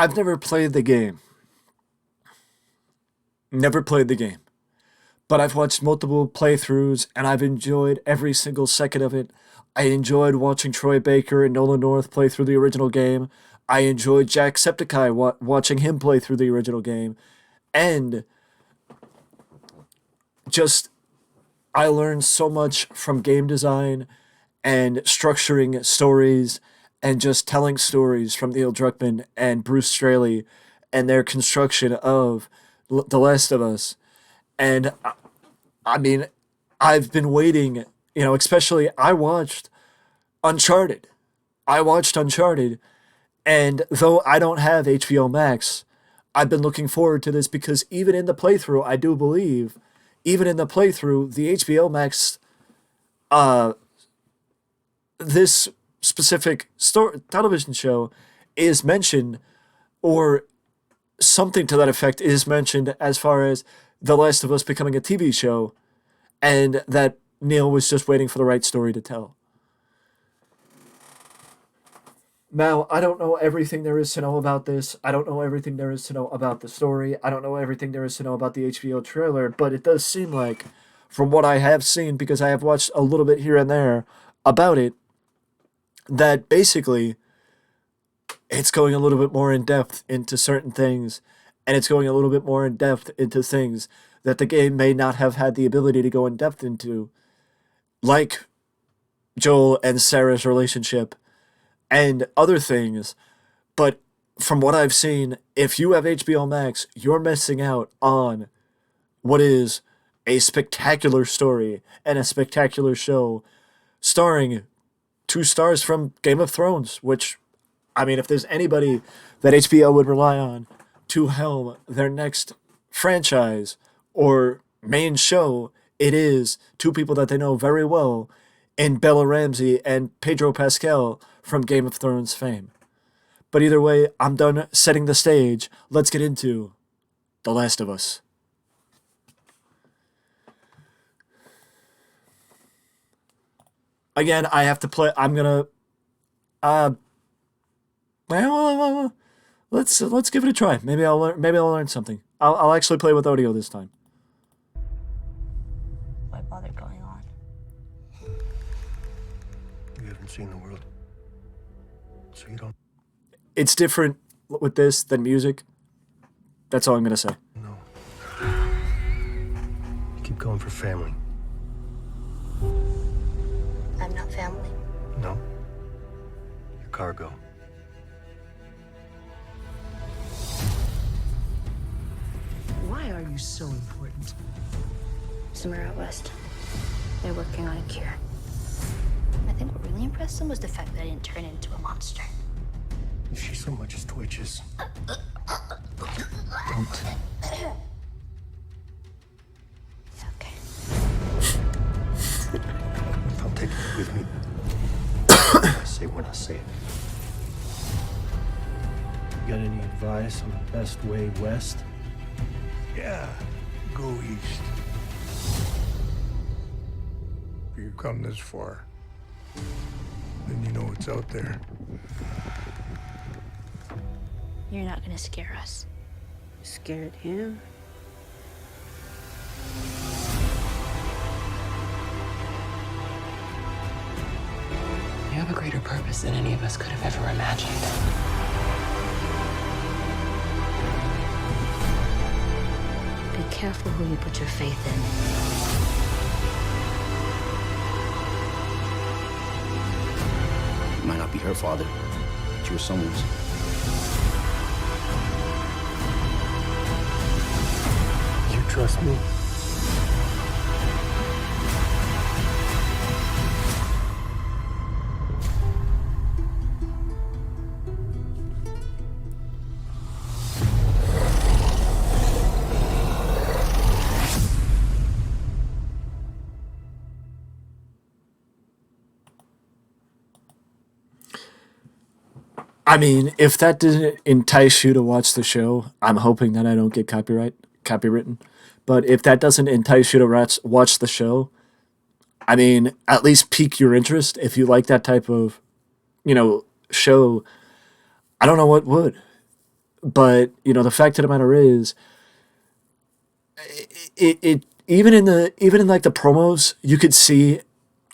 I've never played the game. Never played the game. But I've watched multiple playthroughs and I've enjoyed every single second of it. I enjoyed watching Troy Baker and Nolan North play through the original game. I enjoyed Jacksepticeye watching him play through the original game. And just, I learned so much from game design and structuring stories and just telling stories from Neil Druckmann and Bruce Straley and their construction of The Last of Us. And I mean, I've been waiting, especially Uncharted. I watched Uncharted, and though I don't have HBO Max, I've been looking forward to this because even in the playthrough, I do believe, even in the playthrough, the HBO Max, uh, this specific television show is mentioned, or something to that effect is mentioned as far as The Last of Us becoming a TV show, and that Neil was just waiting for the right story to tell. Now, I don't know everything there is to know about this. I don't know everything there is to know about the story. I don't know everything there is to know about the HBO trailer, but it does seem like, from what I have seen, because I have watched a little bit here and there about it, that basically it's going a little bit more in depth into certain things, and it's going a little bit more in depth into things that the game may not have had the ability to go in depth into, like Joel and Sarah's relationship and other things. But from what I've seen, if you have HBO Max, you're missing out on what is a spectacular story and a spectacular show starring two stars from Game of Thrones, which, I mean, if there's anybody that HBO would rely on to helm their next franchise or main show, it is two people that they know very well in Bella Ramsey and Pedro Pascal from Game of Thrones fame. But either way, I'm done setting the stage. Let's get into The Last of Us. Again, I have to play. I'm gonna. Uh, well, let's give it a try. Maybe I'll learn. Maybe I'll learn something. I'll actually play with audio this time. Why bother going on? You haven't seen the world, so you don't It's different with this than music. That's all I'm gonna say. know. You keep going for family. I'm not family. No. Your cargo. Why are you so important? Somewhere out west. They're working on a cure. I think what really impressed them was the fact that I didn't turn into a monster. If she so much as twitches, don't. Okay. I'll take it with me. I say when I say it. You got any advice on the best way west? Yeah, go east. If you come this far, then you know what's out there. You're not gonna scare us. Scared him? You have a greater purpose than any of us could have ever imagined. Be careful who you put your faith in. You might not be her father, but you were someone's. You trust me? I mean, if that didn't entice you to watch the show, I'm hoping that I don't get copywritten. But if that doesn't entice you to watch the show, I mean, at least pique your interest if you like that type of, show. I don't know what would. But the fact of the matter is, it even in like the promos, you could see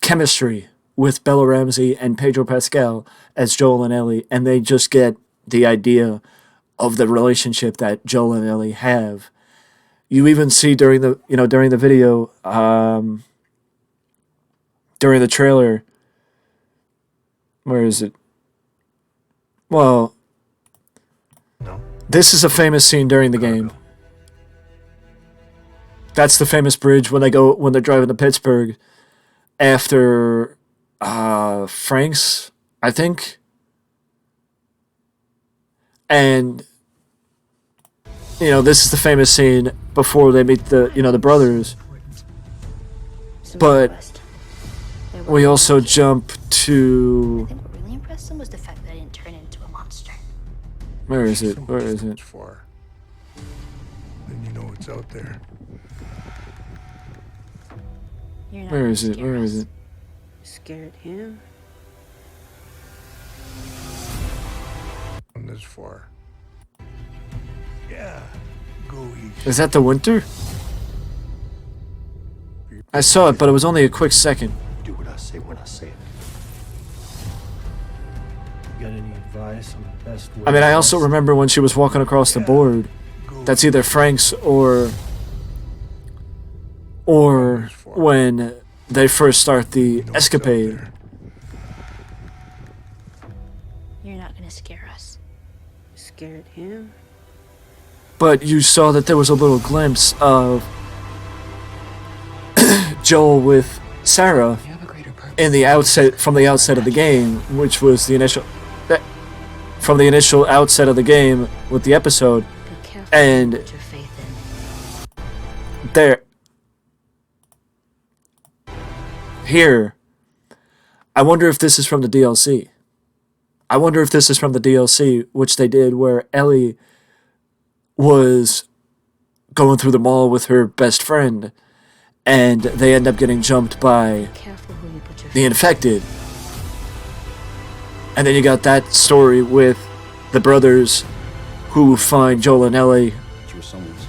chemistry with Bella Ramsey and Pedro Pascal as Joel and Ellie, and they just get the idea of the relationship that Joel and Ellie have. You even see during the video, during the trailer. Where is it? Well, No. this is a famous scene during the game. That's the famous bridge when they're driving to Pittsburgh after Frank's, I think. And this is the famous scene before they meet the brothers. Samara But West. They were we working also on cure. jump I to think what really impressed them was the fact that I didn't turn into a monster. where is it? So Where much is too it? much for. Then you know it's out there. You're not Where gonna is it? scare Where us. is it? Scared him? Come this far. Yeah. Go easy. Is that the winter? I saw it, but it was only a quick second. Do what I say when I say it. You got any advice on the best way? I mean, I also remember when she was walking across the board. That's either Frank's or when they first start the You know it's out escapade. there. You're not gonna scare us. Scared him? But you saw that there was a little glimpse of Joel with Sarah You have a greater purpose. in the outset from the outset of the game, which was the initial from the initial outset of the game with the episode. Be careful And- who you put your faith in. There, here, I wonder if this is from the DLC. I wonder if this is from the DLC, which they did, where Ellie was going through the mall with her best friend, and they end up getting jumped by Careful who you put your the faith infected. And then you got that story with the brothers who find Joel and Ellie. You were someone's.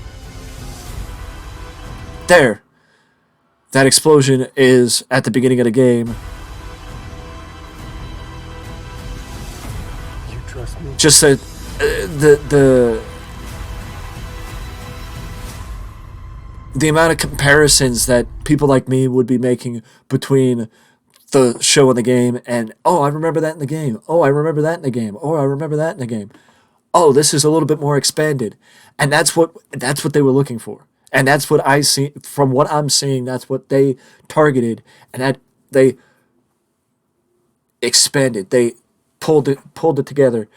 There. That explosion is at the beginning of the game. You trust me? Just that the amount of comparisons that people like me would be making between the show and the game, and oh, I remember that in the game. Oh, I remember that in the game. Oh, I remember that in the game. Oh, this is a little bit more expanded, and that's what they were looking for, and that's what I see from what I'm seeing. That's what they targeted, and that they expanded. They pulled it together,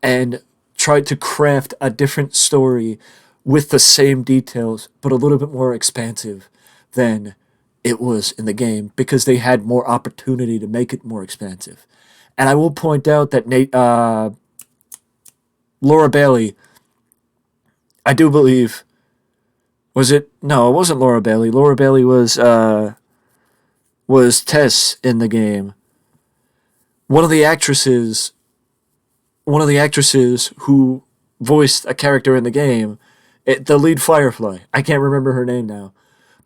and tried to craft a different story with the same details, but a little bit more expansive than it was in the game because they had more opportunity to make it more expansive. And I will point out that Laura Bailey, I do believe, was it? No, it wasn't Laura Bailey. Laura Bailey was Tess in the game. One of the actresses who voiced a character in the game, the lead Firefly. I can't remember her name now,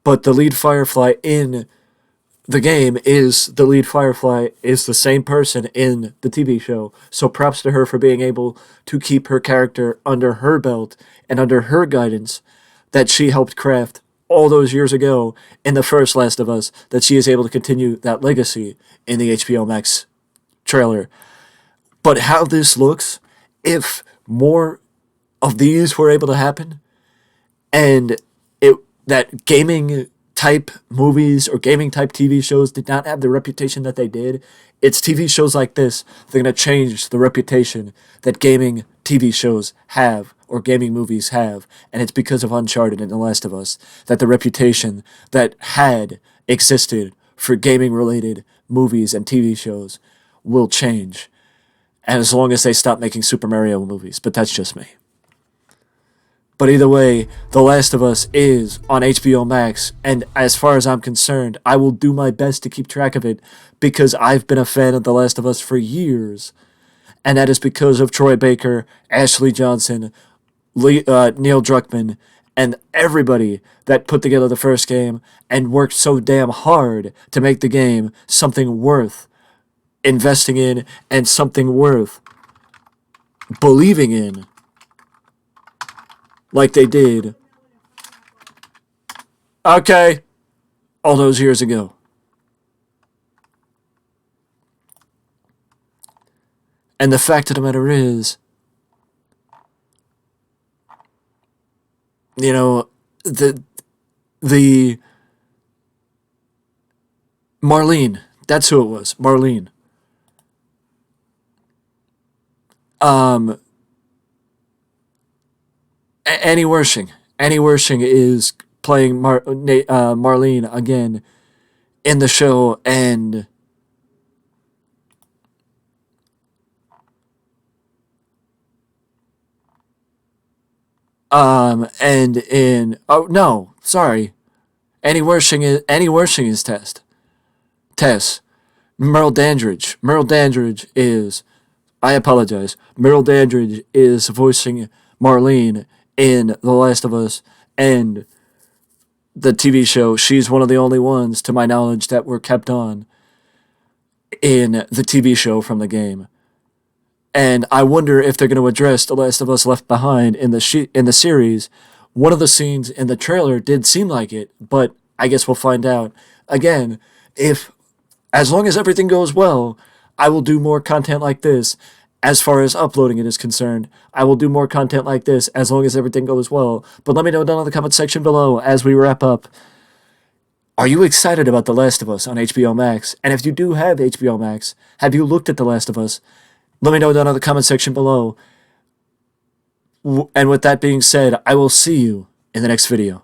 but the lead Firefly in the game is the same person in the TV show. So props to her for being able to keep her character under her belt and under her guidance that she helped craft all those years ago in the first Last of Us, that she is able to continue that legacy in the HBO Max trailer. But how this looks, if more of these were able to happen, and that gaming type movies or gaming type TV shows did not have the reputation that they did, it's TV shows like this that are going to change the reputation that gaming TV shows have or gaming movies have. And it's because of Uncharted and The Last of Us that the reputation that had existed for gaming related movies and TV shows will change. And as long as they stop making Super Mario movies, but that's just me. But either way, The Last of Us is on HBO Max, and as far as I'm concerned, I will do my best to keep track of it because I've been a fan of The Last of Us for years, and that is because of Troy Baker, Ashley Johnson, Neil Druckmann, and everybody that put together the first game and worked so damn hard to make the game something worth investing in and something worth believing in, like they did. Okay, all those years ago. And the fact of the matter is, you know, the Marlene, that's who it was, Marlene. Annie Wershing. Annie Wershing is playing Marlene again in the show, and Annie Wershing is Tess. Merle Dandridge. Merle Dandridge is, I apologize. Merle Dandridge is voicing Marlene in The Last of Us and the TV show. She's one of the only ones, to my knowledge, that were kept on in the TV show from the game. And I wonder if they're going to address The Last of Us Left Behind in the series. One of the scenes in the trailer did seem like it, but I guess we'll find out. Again, as long as everything goes well, I will do more content like this. As far as uploading it is concerned, I will do more content like this as long as everything goes well. But let me know down in the comment section below as we wrap up. Are you excited about The Last of Us on HBO Max? And if you do have HBO Max, have you looked at The Last of Us? Let me know down in the comment section below. And with that being said, I will see you in the next video.